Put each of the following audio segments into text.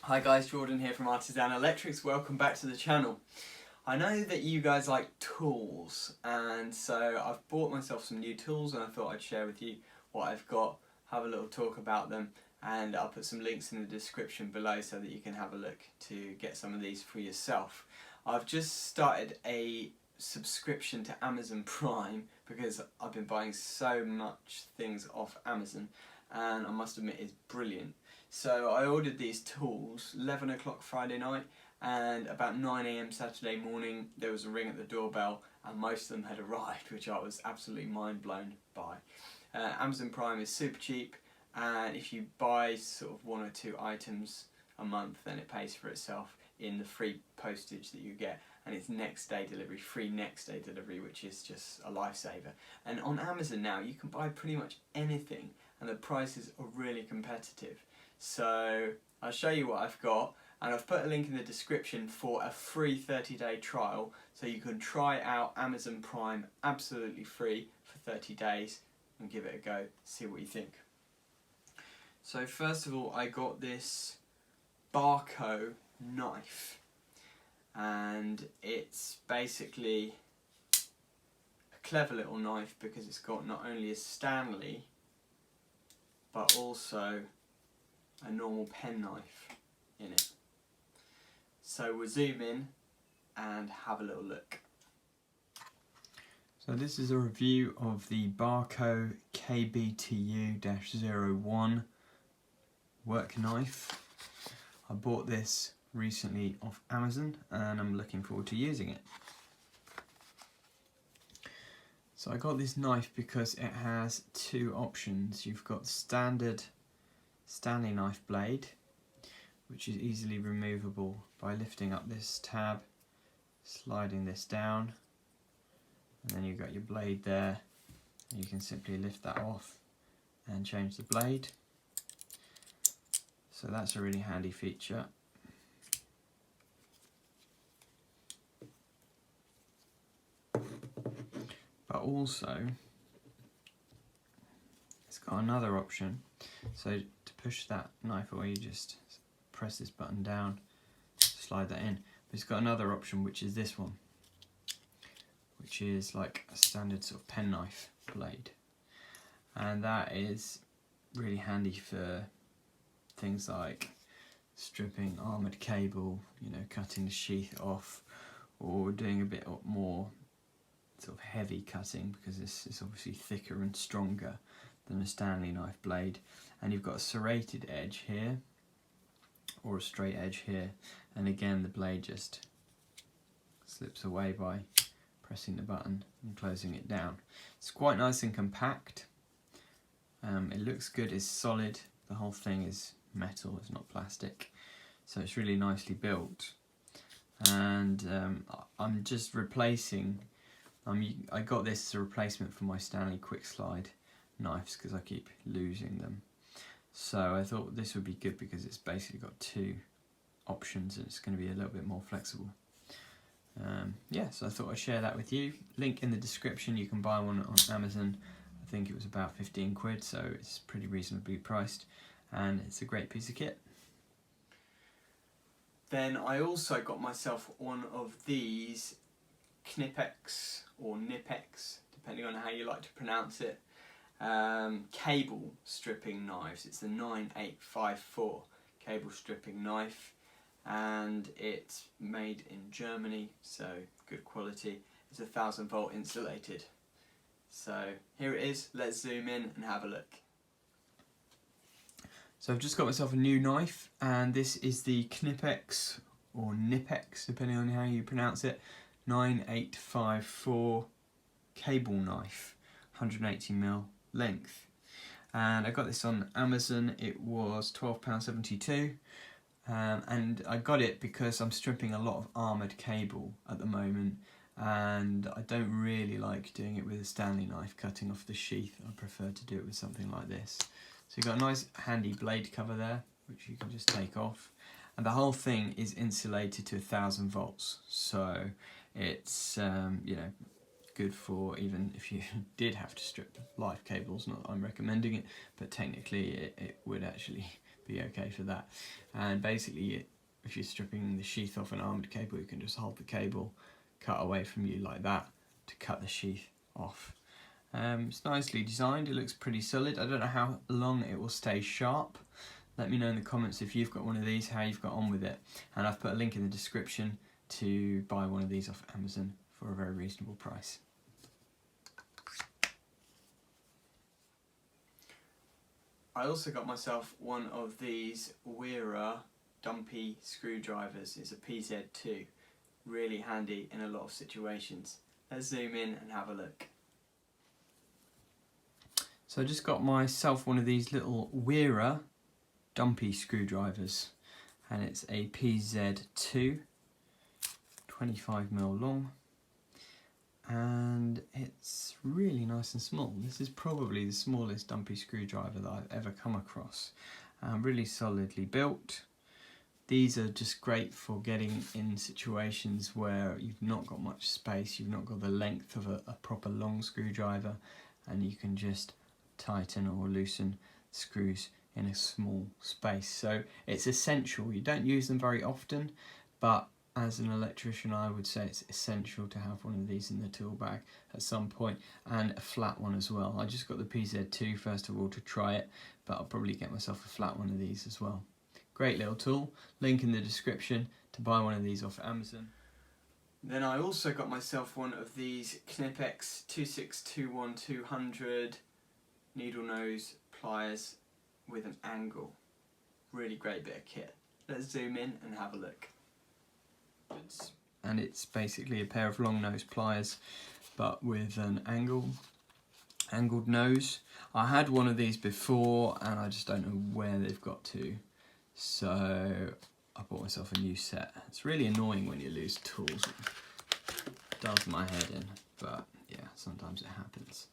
Hi guys, Jordan here from Artisan Electrics. Welcome back to the channel. I know that you guys like tools, and so I've bought myself some new tools and I thought I'd share with you what I've got, have a little talk about them, and I'll put some links in the description below so that you can have a look to get some of these for yourself. I've just started a subscription to Amazon Prime because I've been buying so much things off Amazon, and I must admit it's brilliant. So I ordered these tools 11 o'clock Friday night, and about 9 AM Saturday morning there was a ring at the doorbell and most of them had arrived, which I was absolutely mind blown by. Amazon Prime is super cheap, and if you buy sort of one or two items a month then it pays for itself in the free postage that you get, and it's next day delivery, free next day delivery, which is just a lifesaver. And on Amazon now you can buy pretty much anything and the prices are really competitive. So I'll show you what I've got, and I've put a link in the description for a free 30-day trial, so you can try out Amazon Prime absolutely free for 30 days and give it a go, see what you think. So first of all, I got this Barco knife, and it's basically a clever little knife because it's got not only a Stanley but also a normal penknife in it. So we'll zoom in and have a little look. So this is a review of the Barco KBTU-01 work knife. I bought this recently off Amazon and I'm looking forward to using it. So I got this knife because it has two options. You've got standard Stanley knife blade, which is easily removable by lifting up this tab, sliding this down, and then you've got your blade there. You can simply lift that off and change the blade. So that's a really handy feature. But also it's got another option. So to push that knife away, you just press this button down, slide that in. But it's got another option, which is this one, which is like a standard sort of penknife blade, and that is really handy for things like stripping armoured cable, you know, cutting the sheath off, or doing a bit more sort of heavy cutting, because this is obviously thicker and stronger than a Stanley knife blade. And you've got a serrated edge here or a straight edge here, and again the blade just slips away by pressing the button and closing it down. It's quite nice and compact. It looks good, it's solid, the whole thing is metal, it's not plastic, so it's really nicely built. And I'm just replacing, I got this as a replacement for my Stanley Quick Slide knives because I keep losing them. So I thought this would be good because it's basically got two options and it's going to be a little bit more flexible. Yeah, so I thought I'd share that with you. Link in the description, you can buy one on Amazon. I think it was about 15 quid, so it's pretty reasonably priced and it's a great piece of kit. Then I also got myself one of these Knipex or Knipex, depending on how you like to pronounce it, cable stripping knives. It's the 9854 cable stripping knife, and it's made in Germany, so good quality. It's 1000 volt insulated. So here it is, let's zoom in and have a look. So I've just got myself a new knife, and this is the Knipex or Knipex, depending on how you pronounce it, 9854 cable knife, 180mm length. And I got this on Amazon. It was £12.72, and I got it because I'm stripping a lot of armoured cable at the moment, and I don't really like doing it with a Stanley knife, cutting off the sheath. I prefer to do it with something like this. So you've got a nice handy blade cover there, which you can just take off, and the whole thing is insulated to 1000 volts, so it's you know, good for even if you did have to strip live cables. Not that I'm recommending it, but technically it would actually be okay for that. And basically, if you're stripping the sheath off an armoured cable, you can just hold the cable cut away from you like that to cut the sheath off. It's nicely designed, it looks pretty solid. I don't know how long it will stay sharp. Let me know in the comments if you've got one of these, how you've got on with it. And I've put a link in the description to buy one of these off Amazon for a very reasonable price. I also got myself one of these Wera dumpy screwdrivers. It's a PZ2. Really handy in a lot of situations. Let's zoom in and have a look. So I just got myself one of these little Wera dumpy screwdrivers, and it's a PZ2, 25mm long, and it's really nice and small. This is probably the smallest dumpy screwdriver that I've ever come across. Really solidly built. These are just great for getting in situations where you've not got much space, you've not got the length of a proper long screwdriver, and you can just tighten or loosen screws in a small space. So it's essential. You don't use them very often, but as an electrician I would say it's essential to have one of these in the tool bag at some point, and a flat one as well. I just got the PZ2 first of all to try it, but I'll probably get myself a flat one of these as well. Great little tool, link in the description to buy one of these off Amazon. Then I also got myself one of these Knipex 2621-200 needle nose pliers with an angle. Really great bit of kit. Let's zoom in and have a look. And it's basically a pair of long nose pliers but with an angled nose. I had one of these before and I just don't know where they've got to, so I bought myself a new set. It's really annoying when you lose tools. It does my head in, but yeah, sometimes it happens.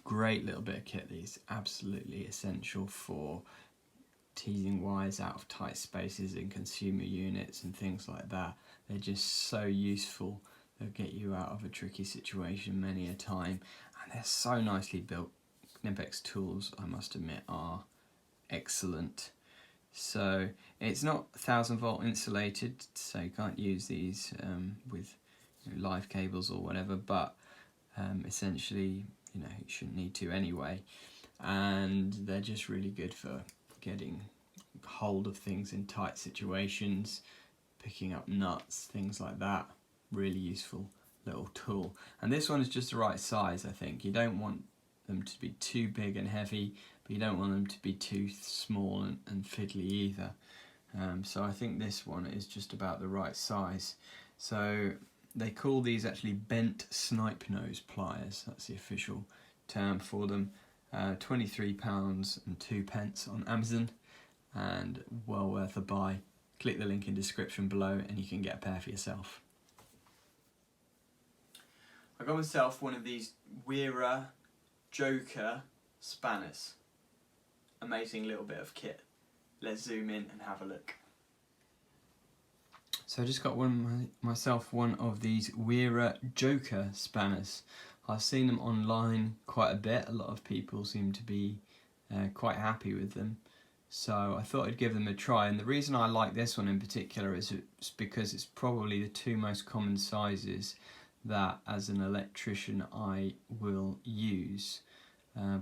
Great little bit of kit, these. Absolutely essential for teasing wires out of tight spaces in consumer units and things like that. They're just so useful. They'll get you out of a tricky situation many a time, and they're so nicely built. Knipex tools, I must admit, are excellent. So it's not 1000-volt insulated, so you can't use these with live cables or whatever, but essentially, you shouldn't need to anyway. And they're just really good for getting hold of things in tight situations, picking up nuts, things like that. Really useful little tool. And this one is just the right size, I think. You don't want them to be too big and heavy, but you don't want them to be too small and fiddly either. So I think this one is just about the right size. So they call these actually bent snipe nose pliers. That's the official term for them. £23.02 on Amazon, and well worth a buy. Click the link in the description below and you can get a pair for yourself. I got myself one of these Wera Joker spanners. Amazing little bit of kit. Let's zoom in and have a look. So I just got myself one of these Wera Joker spanners. I've seen them online quite a bit. A lot of people seem to be quite happy with them. So I thought I'd give them a try. And the reason I like this one in particular is it's because it's probably the two most common sizes that as an electrician I will use.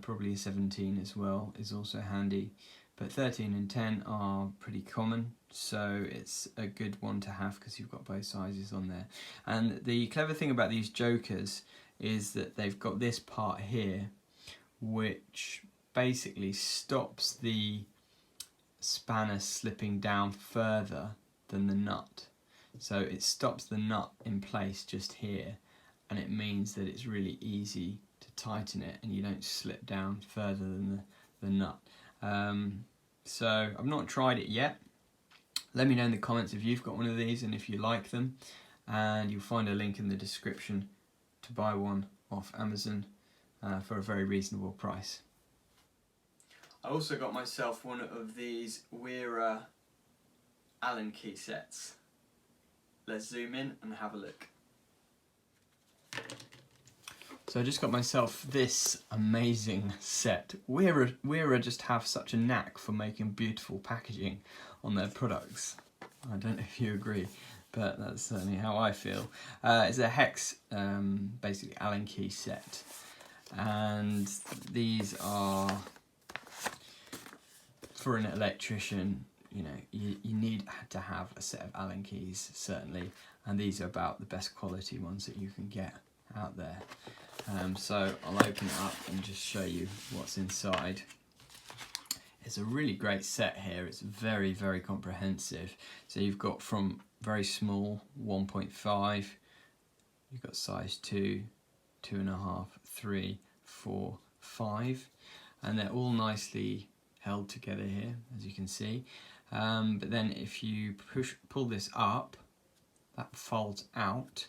Probably a 17 as well is also handy, but 13 and 10 are pretty common, so it's a good one to have because you've got both sizes on there. And the clever thing about these Jokers is that they've got this part here which basically stops the spanner slipping down further than the nut. So it stops the nut in place just here, and it means that it's really easy to tighten it and you don't slip down further than the nut. So I've not tried it yet. Let me know in the comments if you've got one of these and if you like them, and you'll find a link in the description to buy one off Amazon for a very reasonable price. I also got myself one of these Wera Allen key sets. Let's zoom in and have a look. So I just got myself this amazing set. Wera just have such a knack for making beautiful packaging on their products. I don't know if you agree, but that's certainly how I feel. It's a hex, basically Allen key set, and these are for an electrician. You know, you need to have a set of Allen keys, certainly, and these are about the best quality ones that you can get out there. So I'll open it up and just show you what's inside. It's a really great set here. It's very, very comprehensive. So you've got from very small, 1.5, you've got size 2, 2.5, 3, 4, 5, and they're all nicely held together here, as you can see. But then if you pull this up, that folds out.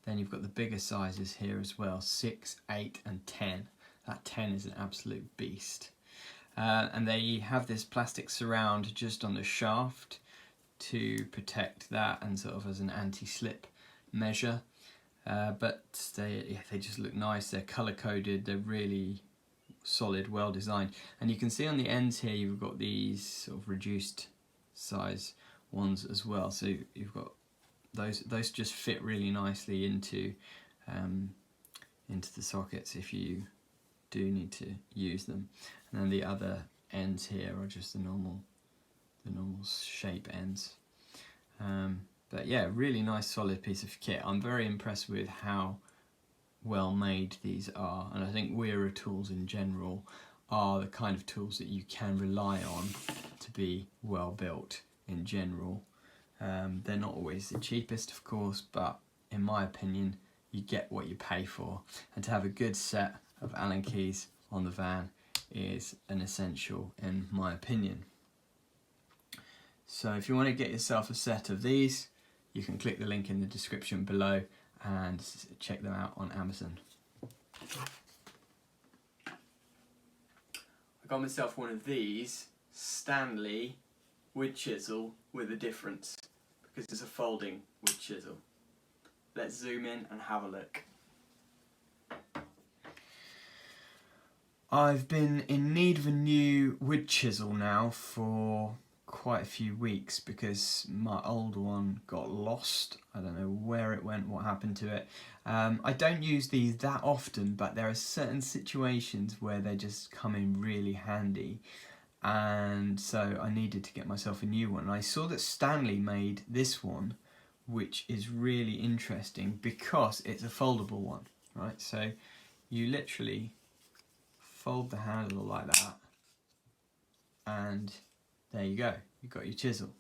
Then you've got the bigger sizes here as well, 6, 8 and 10. That 10 is an absolute beast. And they have this plastic surround just on the shaft to protect that and sort of as an anti-slip measure. But they just look nice, they're colour coded, they're really solid, well designed. And you can see on the ends here you've got these sort of reduced size ones as well. So you've got those just fit really nicely into the sockets if you do need to use them. And then the other ends here are just the normal shape ends. But yeah, really nice solid piece of kit. I'm very impressed with how well made these are, and I think Wera tools in general are the kind of tools that you can rely on to be well built in general. They're not always the cheapest, of course, but in my opinion, you get what you pay for. And to have a good set of Allen keys on the van is an essential, in my opinion. So if you want to get yourself a set of these, you can click the link in the description below and check them out on Amazon. I got myself one of these Stanley wood chisel with a difference, because it's a folding wood chisel. Let's zoom in and have a look. I've been in need of a new wood chisel now for quite a few weeks because my old one got lost. I don't know where it went, what happened to it. I don't use these that often, but there are certain situations where they just come in really handy. And so I needed to get myself a new one. And I saw that Stanley made this one, which is really interesting because it's a foldable one, right? So you literally fold the handle like that, and there you go, you've got your chisel.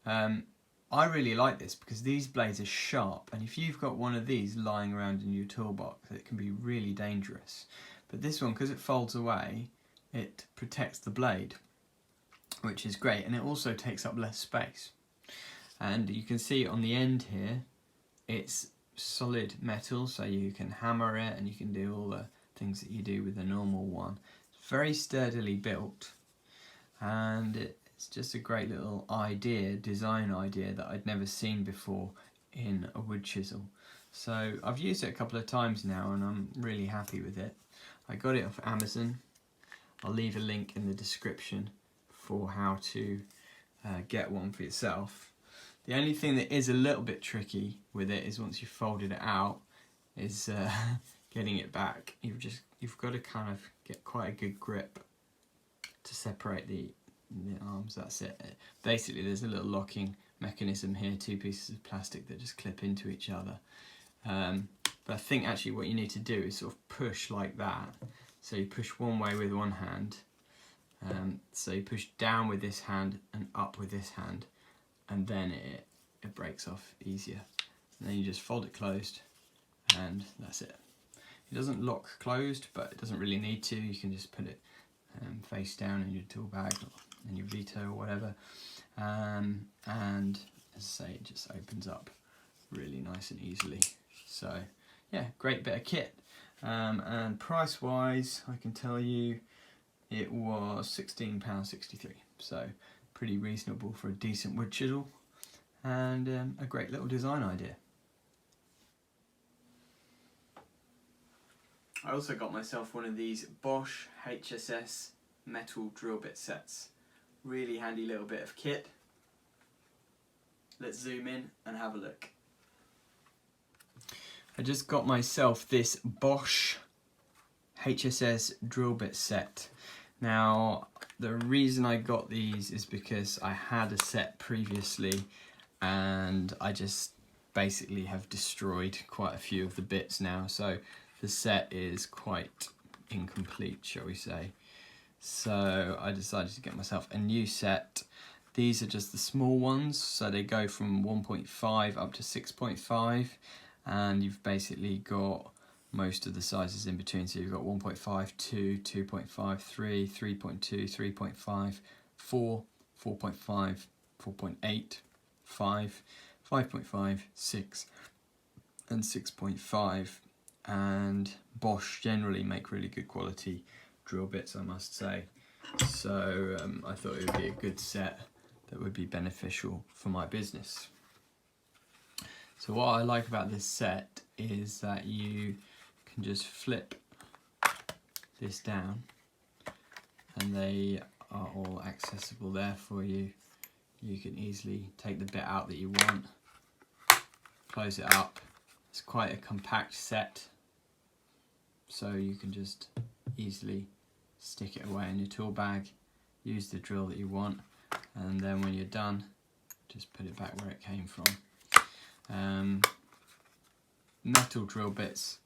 I really like this because these blades are sharp, and if you've got one of these lying around in your toolbox, it can be really dangerous. But this one, because it folds away, it protects the blade, which is great, and it also takes up less space. And you can see on the end here, it's solid metal, so you can hammer it and you can do all the things that you do with a normal one. It's very sturdily built, and it's just a great little design idea that I'd never seen before in a wood chisel. So I've used it a couple of times now and I'm really happy with it. I got it off Amazon. I'll leave a link in the description for how to get one for yourself. The only thing that is a little bit tricky with it is once you've folded it out, is getting it back. You've got to kind of get quite a good grip to separate the arms. That's it. Basically, there's a little locking mechanism here, two pieces of plastic that just clip into each other. But I think actually what you need to do is sort of push like that. So you push one way with one hand. So you push down with this hand and up with this hand, and then it breaks off easier. And then you just fold it closed, and that's it. It doesn't lock closed, but it doesn't really need to. You can just put it face down in your tool bag, or in your Vito or whatever. And as I say, it just opens up really nice and easily. So yeah, great bit of kit. And price wise, I can tell you it was £16.63. So pretty reasonable for a decent wood chisel, and a great little design idea. I also got myself one of these Bosch HSS metal drill bit sets. Really handy little bit of kit. Let's zoom in and have a look. I just got myself this Bosch HSS drill bit set. Now, the reason I got these is because I had a set previously and I just basically have destroyed quite a few of the bits now, so the set is quite incomplete, shall we say. So I decided to get myself a new set. These are just the small ones, so they go from 1.5 up to 6.5, and you've basically got most of the sizes in between. So you've got 1.5, 2, 2.5, 3, 3.2, 3.5, 4, 4.5, 4.8, 5, 5.5, 6, and 6.5. And Bosch generally make really good quality drill bits, I must say. So I thought it would be a good set that would be beneficial for my business. So what I like about this set is that you can just flip this down and they are all accessible there for you. You can easily take the bit out that you want, close it up. It's quite a compact set, so you can just easily stick it away in your tool bag, use the drill that you want, and then when you're done, just put it back where it came from. Metal drill bits,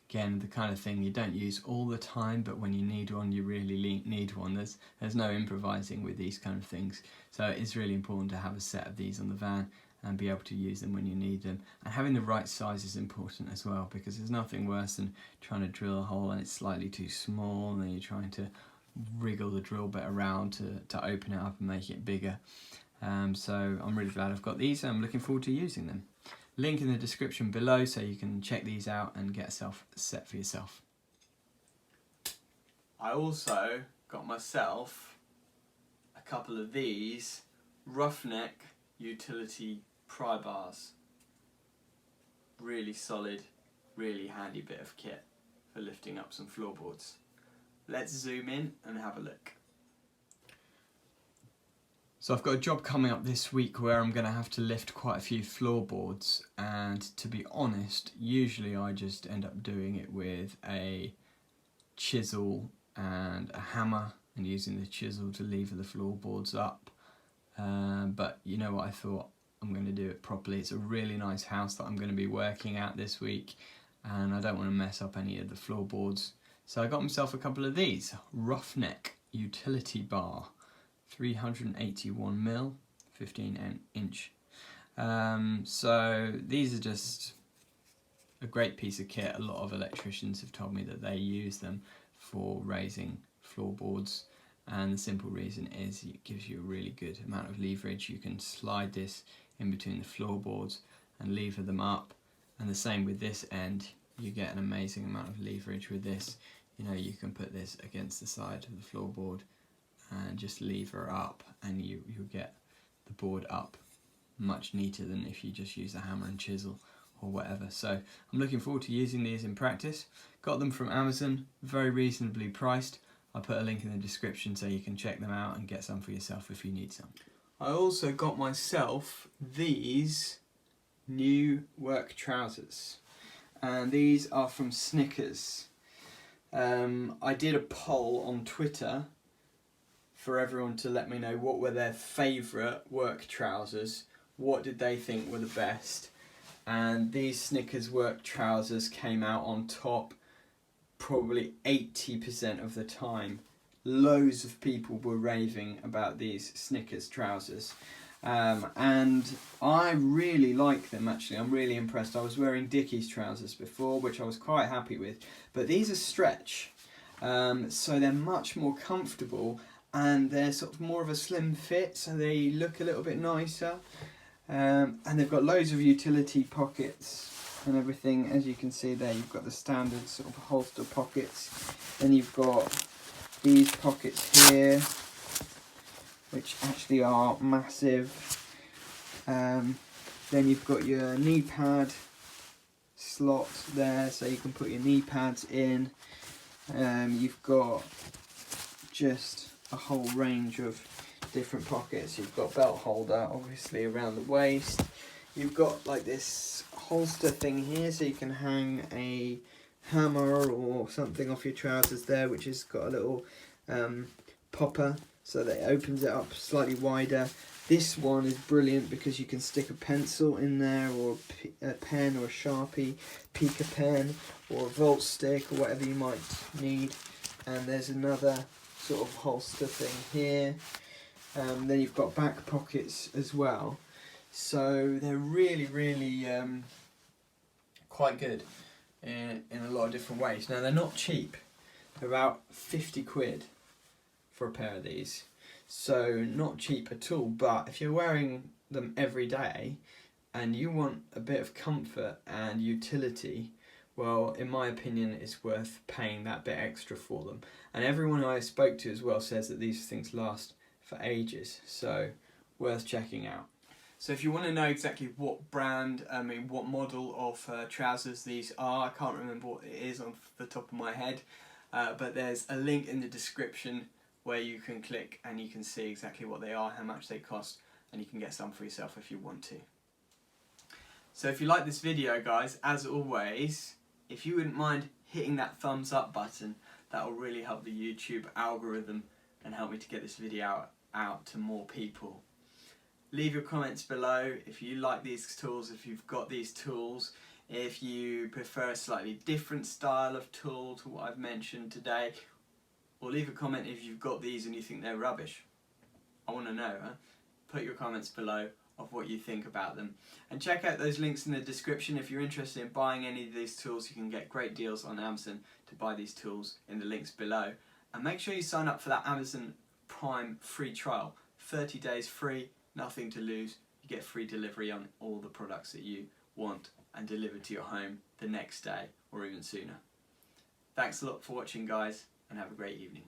again, the kind of thing you don't use all the time, but when you need one, you really need one. There's no improvising with these kind of things, so it's really important to have a set of these on the van and be able to use them when you need them. And having the right size is important as well, because there's nothing worse than trying to drill a hole and it's slightly too small, and then you're trying to wriggle the drill bit around to open it up and make it bigger. So I'm really glad I've got these, and I'm looking forward to using them. Link in the description below so you can check these out and get yourself a set for yourself. I also got myself a couple of these Roughneck utility pry bars. Really solid, really handy bit of kit for lifting up some floorboards. Let's zoom in and have a look. So I've got a job coming up this week where I'm going to have to lift quite a few floorboards, and to be honest, usually I just end up doing it with a chisel and a hammer and using the chisel to lever the floorboards up. But you know what, I thought I'm going to do it properly. It's a really nice house that I'm going to be working at this week, and I don't want to mess up any of the floorboards. So I got myself a couple of these Roughneck utility bar. 381mm, 15 inch. So these are just a great piece of kit. A lot of electricians have told me that they use them for raising floorboards, and the simple reason is it gives you a really good amount of leverage. You can slide this in between the floorboards and lever them up, and the same with this end. You get an amazing amount of leverage with this. You know, you can put this against the side of the floorboard and just lever up, and you'll get the board up much neater than if you just use a hammer and chisel or whatever. So I'm looking forward to using these in practice. Got them from Amazon, very reasonably priced. I'll put a link in the description so you can check them out and get some for yourself if you need some. I also got myself these new work trousers, and these are from Snickers. I did a poll on Twitter for everyone to let me know what were their favourite work trousers, what did they think were the best, and these Snickers work trousers came out on top probably 80% of the time. Loads of people were raving about these Snickers trousers, and I really like them actually. I'm really impressed. I was wearing Dickies trousers before, which I was quite happy with, but these are stretch, so they're much more comfortable, and they're sort of more of a slim fit, so they look a little bit nicer, and they've got loads of utility pockets and everything. As you can see there, you've got the standard sort of holster pockets, then you've got these pockets here which actually are massive, then you've got your knee pad slot there so you can put your knee pads in. You've got just a whole range of different pockets. You've got belt holder obviously around the waist. You've got like this holster thing here so you can hang a hammer or something off your trousers there, which has got a little popper so that it opens it up slightly wider. This one is brilliant because you can stick a pencil in there, or a pen, or a Sharpie, Pica pen, or a Volt stick, or whatever you might need. And there's another sort of holster thing here. Then you've got back pockets as well. So they're really, really quite good in a lot of different ways. Now they're not cheap. They're about 50 quid for a pair of these. So not cheap at all, but if you're wearing them every day and you want a bit of comfort and utility, well, in my opinion, it's worth paying that bit extra for them. And everyone I spoke to as well says that these things last for ages, so worth checking out. So if you want to know exactly what brand, what model of trousers these are, I can't remember what it is off the top of my head, but there's a link in the description where you can click and you can see exactly what they are, how much they cost, and you can get some for yourself if you want to. So if you like this video, guys, as always, if you wouldn't mind hitting that thumbs up button, that will really help the YouTube algorithm and help me to get this video out to more people. Leave your comments below if you like these tools, if you've got these tools, if you prefer a slightly different style of tool to what I've mentioned today, or leave a comment if you've got these and you think they're rubbish. I want to know, huh? Put your comments below of what you think about them. And check out those links in the description if you're interested in buying any of these tools. You can get great deals on Amazon to buy these tools in the links below. And make sure you sign up for that Amazon Prime free trial. 30 days free, nothing to lose. You get free delivery on all the products that you want and delivered to your home the next day or even sooner. Thanks a lot for watching, guys, and have a great evening.